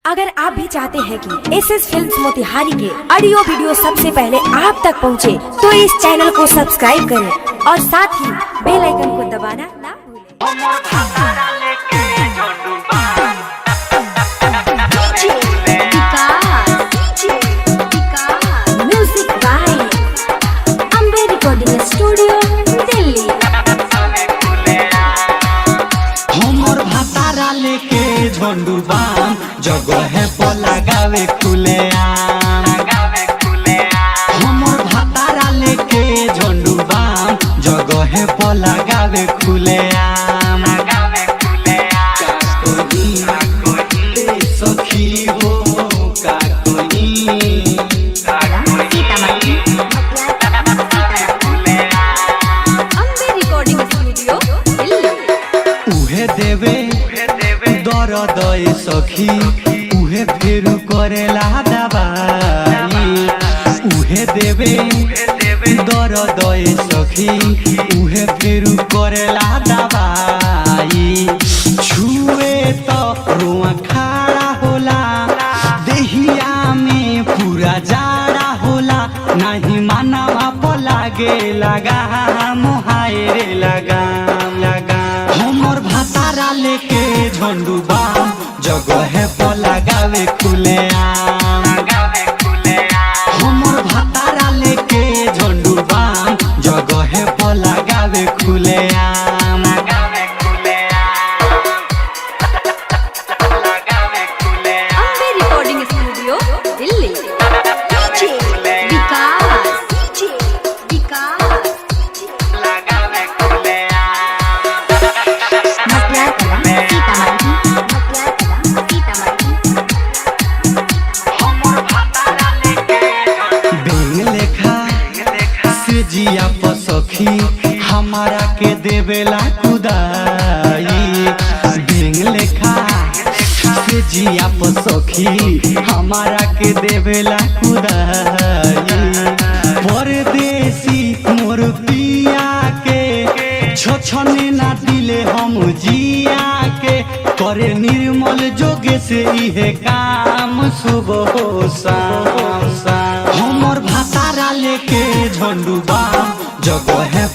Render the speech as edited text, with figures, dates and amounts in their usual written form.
अगर आप भी चाहते हैं कि एसएस फिल्म्स मोतिहारी के ऑडियो वीडियो सबसे पहले आप तक पहुंचे, तो इस चैनल को सब्सक्राइब करें और साथ ही बेल आइकन को दबाना ना भूलें। Music by Ambe recording studio Delhi. हमर भातारा लेके झंडू बाम जगह पर लगावे खुले आम। हमर भातारा लेके झंडू बाम जगह पर लगावे खुले आम। सखी हो का अम्बे रिकॉर्डिंग स्टूडियो दिल्ली। उहे देवे दर्द सखी उहे फेरू करेला दवाई। उहे देवे दर्द सखी उहे फेरू करेला दवाई। छुए तो रोआ खाड़ा होला, देहिया में पूरा जाड़ा होला। नहीं मानवा पर लागे लगा मोहायरे लगा। हमर भातारा लेके झंडू बाम जगह पर लगावे खुले आम। हमर भातारा लेके झंडू बाम जगह पर लगावे खुले आम। Ambe recording studio Delhi. जिया पसखी हमारा के देवेला कुदाई। बेंग लेखा से जिया पसखी हमारा के देवेला कुदाई। परदेसी मोर पिया के छोछने ना दिले हम जिया के। करे निर्मल जोगे से इहे काम सुबह शाम। हमर भातारा लेके झंडू बाम जगह